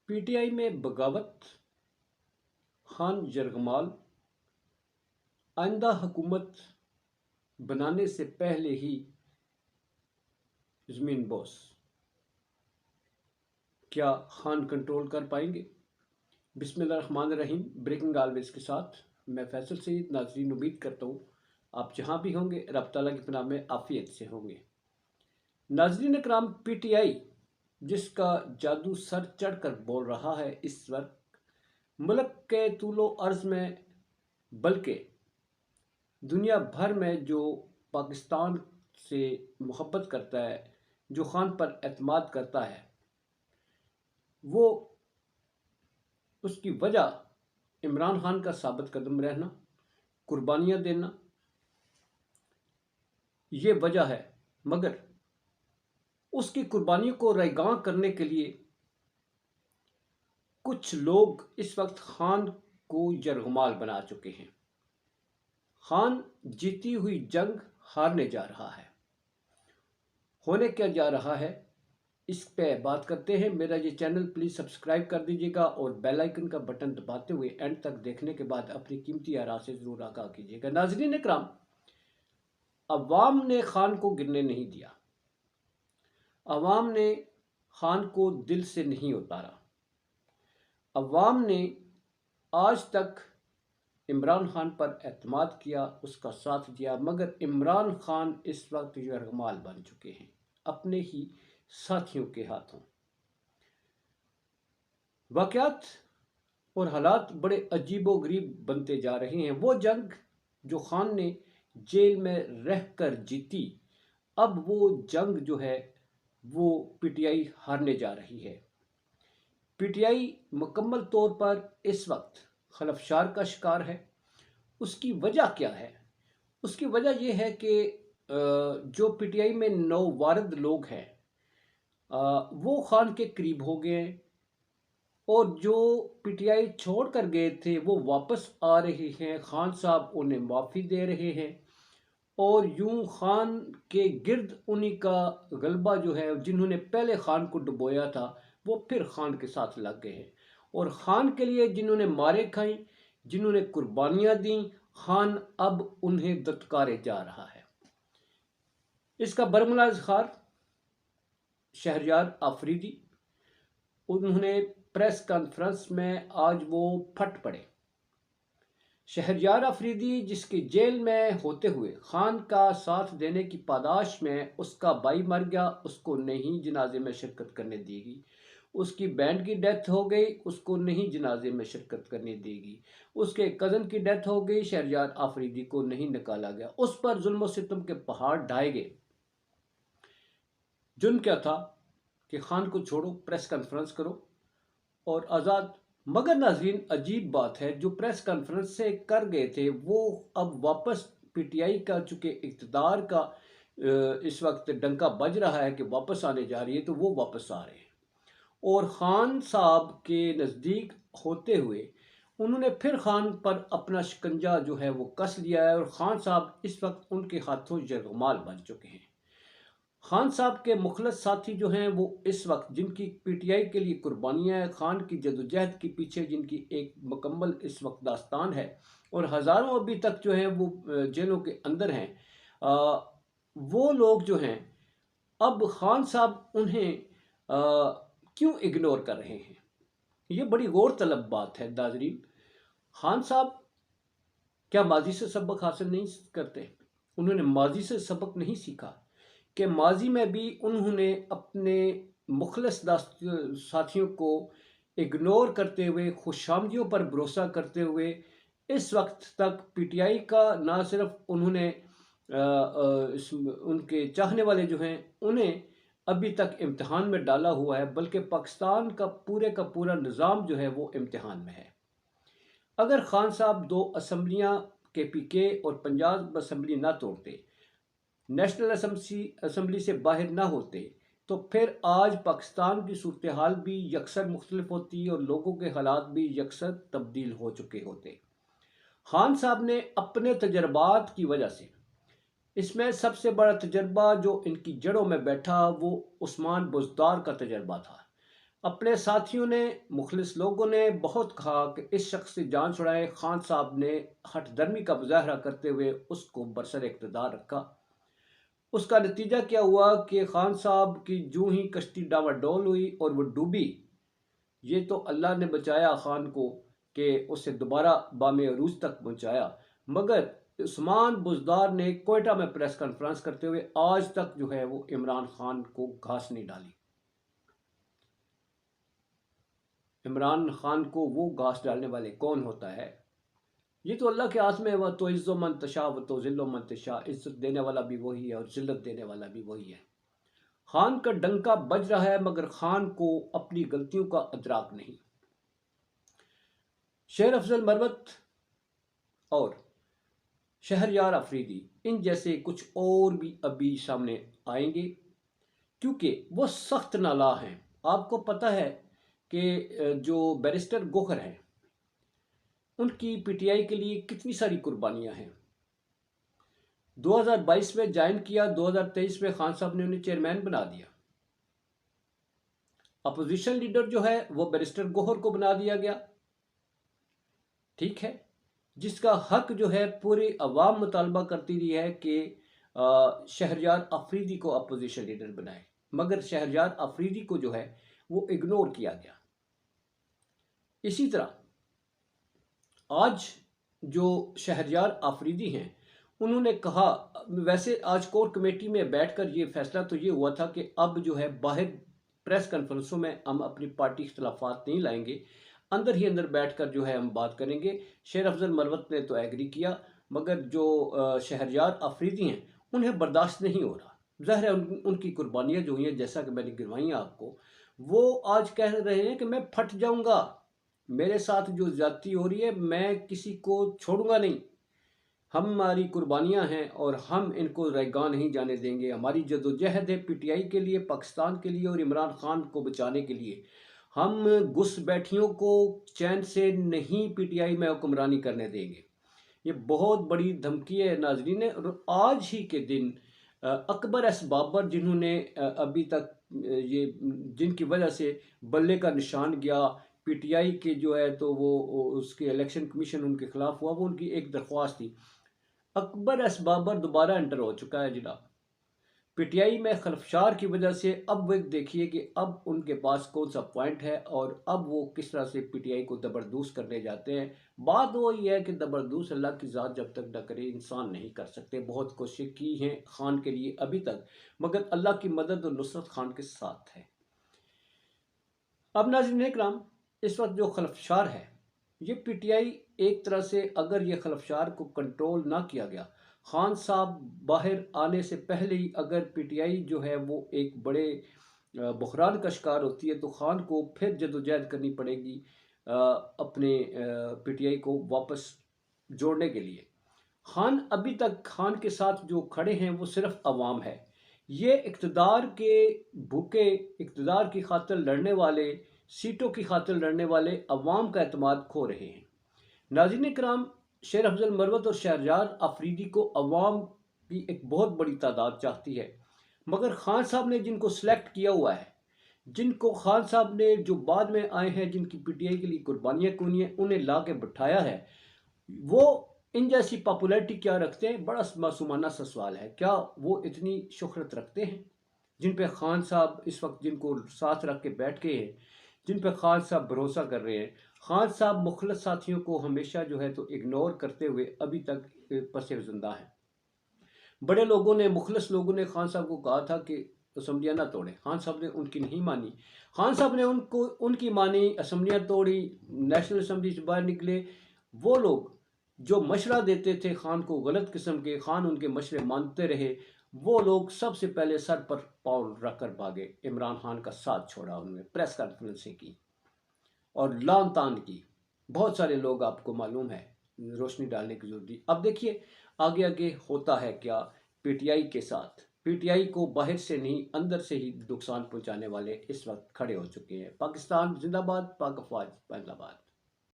P T I میں بغاوت، خان یرغمال آئندہ حکومت بنانے سے پہلے ہی زمین بوس، کیا خان کنٹرول کر پائیں گے؟ بسم اللہ الرحمن الرحیم۔ بریکنگ آلویز کے ساتھ میں فیصل سعید۔ ناظرین، امید کرتا ہوں آپ جہاں بھی ہوں گے رب تعالیٰ کی پناہ میں عافیت سے ہوں گے۔ ناظرین اکرام، پی ٹی آئی جس کا جادو سر چڑھ کر بول رہا ہے اس وقت ملک کے طول و عرض میں، بلکہ دنیا بھر میں جو پاکستان سے محبت کرتا ہے، جو خان پر اعتماد کرتا ہے، وہ اس کی وجہ عمران خان کا ثابت قدم رہنا، قربانیاں دینا، یہ وجہ ہے۔ مگر اس کی قربانیوں کو رائیگاں کرنے کے لیے کچھ لوگ اس وقت خان کو یرغمال بنا چکے ہیں۔ خان جیتی ہوئی جنگ ہارنے جا رہا ہے۔ ہونے کیا جا رہا ہے اس پہ بات کرتے ہیں۔ میرا یہ چینل پلیز سبسکرائب کر دیجیے گا اور بیل آئیکن کا بٹن دباتے ہوئے اینڈ تک دیکھنے کے بعد اپنی قیمتی آراء سے ضرور آگاہ کیجیے گا۔ ناظرین اکرام، عوام نے خان کو گرنے نہیں دیا، عوام نے خان کو دل سے نہیں اتارا، عوام نے آج تک عمران خان پر اعتماد کیا، اس کا ساتھ دیا، مگر عمران خان اس وقت یرغمال بن چکے ہیں اپنے ہی ساتھیوں کے ہاتھوں۔ واقعات اور حالات بڑے عجیب و غریب بنتے جا رہے ہیں۔ وہ جنگ جو خان نے جیل میں رہ کر جیتی، اب وہ جنگ جو ہے وہ پی ٹی آئی ہارنے جا رہی ہے۔ پی ٹی آئی مکمل طور پر اس وقت خلفشار کا شکار ہے۔ اس کی وجہ کیا ہے؟ اس کی وجہ یہ ہے کہ جو پی ٹی آئی میں نووارد لوگ ہیں وہ خان کے قریب ہو گئے ہیں، اور جو پی ٹی آئی چھوڑ کر گئے تھے وہ واپس آ رہے ہیں۔ خان صاحب انہیں معافی دے رہے ہیں، اور یوں خان کے گرد انہی کا غلبہ جو ہے، جنہوں نے پہلے خان کو ڈبویا تھا وہ پھر خان کے ساتھ لگ گئے ہیں، اور خان کے لیے جنہوں نے مارے کھائیں، جنہوں نے قربانیاں دیں، خان اب انہیں دتکارے جا رہا ہے۔ اس کا برملا اظہار شہریار آفریدی، انہوں نے پریس کانفرنس میں آج وہ پھٹ پڑے۔ شہریار آفریدی جس کے جیل میں ہوتے ہوئے خان کا ساتھ دینے کی پاداش میں اس کا بھائی مر گیا، اس کو نہیں جنازے میں شرکت کرنے دی گئی، اس کی بہن کی ڈیتھ ہو گئی، اس کو نہیں جنازے میں شرکت کرنے دی گئی، اس کے کزن کی ڈیتھ ہو گئی، شہریار آفریدی کو نہیں نکالا گیا، اس پر ظلم و ستم کے پہاڑ ڈھائے گئے۔ جرم کیا تھا کہ خان کو چھوڑو، پریس کانفرنس کرو اور آزاد۔ مگر ناظرین، عجیب بات ہے، جو پریس کانفرنس سے کر گئے تھے وہ اب واپس پی ٹی آئی کا چونکہ اقتدار کا اس وقت ڈنکا بج رہا ہے کہ واپس آنے جا رہی ہے، تو وہ واپس آ رہے ہیں، اور خان صاحب کے نزدیک ہوتے ہوئے انہوں نے پھر خان پر اپنا شکنجہ جو ہے وہ کس لیا ہے، اور خان صاحب اس وقت ان کے ہاتھوں یرغمال بن چکے ہیں۔ خان صاحب کے مخلص ساتھی جو ہیں وہ اس وقت، جن کی پی ٹی آئی کے لیے قربانیاں ہیں، خان کی جدوجہد کے پیچھے جن کی ایک مکمل اس وقت داستان ہے، اور ہزاروں ابھی تک جو ہیں وہ جیلوں کے اندر ہیں، وہ لوگ جو ہیں اب خان صاحب انہیں کیوں اگنور کر رہے ہیں؟ یہ بڑی غور طلب بات ہے ناظرین۔ خان صاحب کیا ماضی سے سبق حاصل نہیں کرتے؟ انہوں نے ماضی سے سبق نہیں سیکھا کہ ماضی میں بھی انہوں نے اپنے مخلص ساتھیوں کو اگنور کرتے ہوئے، خوش آمدیوں پر بھروسہ کرتے ہوئے اس وقت تک پی ٹی آئی کا نہ صرف انہوں نے ان کے چاہنے والے جو ہیں انہیں ابھی تک امتحان میں ڈالا ہوا ہے، بلکہ پاکستان کا پورا نظام جو ہے وہ امتحان میں ہے۔ اگر خان صاحب 2 اسمبلیاں کے پی کے اور پنجاب اسمبلی نہ توڑتے، نیشنل اسمبلی سے باہر نہ ہوتے، تو پھر آج پاکستان کی صورتحال بھی یکسر مختلف ہوتی اور لوگوں کے حالات بھی یکسر تبدیل ہو چکے ہوتے۔ خان صاحب نے اپنے تجربات کی وجہ سے، اس میں سب سے بڑا تجربہ جو ان کی جڑوں میں بیٹھا وہ عثمان بزدار کا تجربہ تھا۔ اپنے ساتھیوں نے، مخلص لوگوں نے بہت کہا کہ اس شخص سے جان چھڑائیں۔ خان صاحب نے ہٹ درمی کا مظاہرہ کرتے ہوئے اس کو برسر اقتدار رکھا۔ اس کا نتیجہ کیا ہوا کہ خان صاحب کی جوں ہی کشتی ڈاوا ڈول ہوئی اور وہ ڈوبی، یہ تو اللہ نے بچایا خان کو کہ اسے دوبارہ بام عروج تک پہنچایا، مگر عثمان بزدار نے کوئٹہ میں پریس کانفرنس کرتے ہوئے آج تک جو ہے وہ عمران خان کو گھاس نہیں ڈالی۔ عمران خان کو وہ گھاس ڈالنے والے کون ہوتا ہے؟ یہ تو اللہ کے ہاتھ میں ہے۔ وہ تو عز و من تشاء و تو ذل و من تشاء، عزت دینے والا بھی وہی ہے اور ذلت دینے والا بھی وہی ہے۔ خان کا ڈنکا بج رہا ہے مگر خان کو اپنی غلطیوں کا ادراک نہیں۔ شیر افضل مروت اور شہریار افریدی ان جیسے کچھ اور بھی ابھی سامنے آئیں گے، کیونکہ وہ سخت نالاں ہیں۔ آپ کو پتہ ہے کہ جو بیرسٹر گوہر ہیں ان کی پی ٹی آئی کے لیے کتنی ساری قربانیاں ہیں۔ 2022 میں جوائن کیا، 2023 میں خان صاحب نے انہیں چیئرمین بنا دیا۔ اپوزیشن لیڈر جو ہے وہ بیرسٹر گوہر کو بنا دیا گیا، ٹھیک ہے، جس کا حق جو ہے پوری عوام مطالبہ کرتی رہی ہے کہ شہریار افریدی کو اپوزیشن لیڈر بنائے، مگر شہریار افریدی کو جو ہے وہ اگنور کیا گیا۔ اسی طرح آج جو شہریار آفریدی ہیں انہوں نے کہا، ویسے آج کور کمیٹی میں بیٹھ کر یہ فیصلہ تو یہ ہوا تھا کہ اب جو ہے باہر پریس کانفرنسوں میں ہم اپنی پارٹی اختلافات نہیں لائیں گے، اندر ہی اندر بیٹھ کر جو ہے ہم بات کریں گے۔ شیر افضل مروت نے تو ایگری کیا، مگر جو شہریار آفریدی ہیں انہیں برداشت نہیں ہو رہا۔ ظاہر ہے ان کی قربانیاں جو ہوئی ہیں جیسا کہ میں نے گنوائی ہیں آپ کو، وہ آج کہہ رہے ہیں کہ میں پھٹ جاؤں گا، میرے ساتھ جو زیادتی ہو رہی ہے میں کسی کو چھوڑوں گا نہیں، ہماری قربانیاں ہیں اور ہم ان کو ریگاں نہیں جانے دیں گے۔ ہماری جدوجہد ہے پی ٹی آئی کے لیے، پاکستان کے لیے اور عمران خان کو بچانے کے لیے۔ ہم گھس بیٹھیوں کو چین سے نہیں پی ٹی آئی میں حکمرانی کرنے دیں گے۔ یہ بہت بڑی دھمکی ہے ناظرین۔ اور آج ہی کے دن اکبر ایس بابر، جنہوں نے ابھی تک یہ جن کی وجہ سے بلے کا نشان گیا پی ٹی آئی کے جو ہے تو وہ اس کے الیکشن کمیشن ان کے خلاف ہوا، وہ ان کی ایک درخواست تھی۔ اکبر ایس بابر دوبارہ انٹر ہو چکا ہے جناب پی ٹی آئی میں خلفشار کی وجہ سے۔ اب وہ دیکھیے کہ اب ان کے پاس کون سا پوائنٹ ہے اور اب وہ کس طرح سے پی ٹی آئی کو دبردوس کرنے جاتے ہیں۔ بات وہی ہے کہ دبردوس اللہ کی ذات جب تک نہ کرے انسان نہیں کر سکتے۔ بہت کوشش کی ہیں خان کے لیے ابھی تک، مگر اللہ کی مدد اور نصرت خان کے ساتھ ہے۔ اب ناظرین اکرام، اس وقت جو خلفشار ہے یہ پی ٹی آئی ایک طرح سے اگر یہ خلفشار کو کنٹرول نہ کیا گیا، خان صاحب باہر آنے سے پہلے ہی اگر پی ٹی آئی جو ہے وہ ایک بڑے بحران کا شکار ہوتی ہے تو خان کو پھر جدوجہد کرنی پڑے گی اپنے پی ٹی آئی کو واپس جوڑنے کے لیے۔ خان ابھی تک خان کے ساتھ جو کھڑے ہیں وہ صرف عوام ہے۔ یہ اقتدار کے بھوکے، اقتدار کی خاطر لڑنے والے، سیٹوں کی خاطر لڑنے والے عوام کا اعتماد کھو رہے ہیں۔ ناظرین کرام، شیر افضل مروت اور شہریار آفریدی کو عوام کی ایک بہت بڑی تعداد چاہتی ہے، مگر خان صاحب نے جن کو سلیکٹ کیا ہوا ہے، جن کو خان صاحب نے جو بعد میں آئے ہیں، جن کی پی ٹی آئی کے لیے قربانیاں کونی ہیں، انہیں لا کے بٹھایا ہے، وہ ان جیسی پاپولیرٹی کیا رکھتے ہیں؟ بڑا معصومانہ سا سوال ہے، کیا وہ اتنی شہرت رکھتے ہیں جن پہ خان صاحب اس وقت جن کو ساتھ رکھ کے بیٹھ کے ہیں، جن پہ خان صاحب بھروسہ کر رہے ہیں؟ خان صاحب مخلص ساتھیوں کو ہمیشہ جو ہے تو اگنور کرتے ہوئے ابھی تک پس زندہ ہیں۔ بڑے لوگوں نے، مخلص لوگوں نے خان صاحب کو کہا تھا کہ اسمبلیاں نہ توڑیں، خان صاحب نے ان کی نہیں مانی۔ خان صاحب نے ان کی مانی، اسمبلیاں توڑی، نیشنل اسمبلی سے باہر نکلے۔ وہ لوگ جو مشورہ دیتے تھے خان کو غلط قسم کے، خان ان کے مشورے مانتے رہے، وہ لوگ سب سے پہلے سر پر پاؤں رکھ کر بھاگے۔ عمران خان کا ساتھ چھوڑا انہوں نے، پریس کانفرنسیں کی اور لان تان کی۔ بہت سارے لوگ آپ کو معلوم ہے، روشنی ڈالنے کی ضرورت۔ اب دیکھیے آگے آگے ہوتا ہے کیا پی ٹی آئی کے ساتھ۔ پی ٹی آئی کو باہر سے نہیں اندر سے ہی نقصان پہنچانے والے اس وقت کھڑے ہو چکے ہیں۔ پاکستان زندہ باد، پاک افواج زندہ باد۔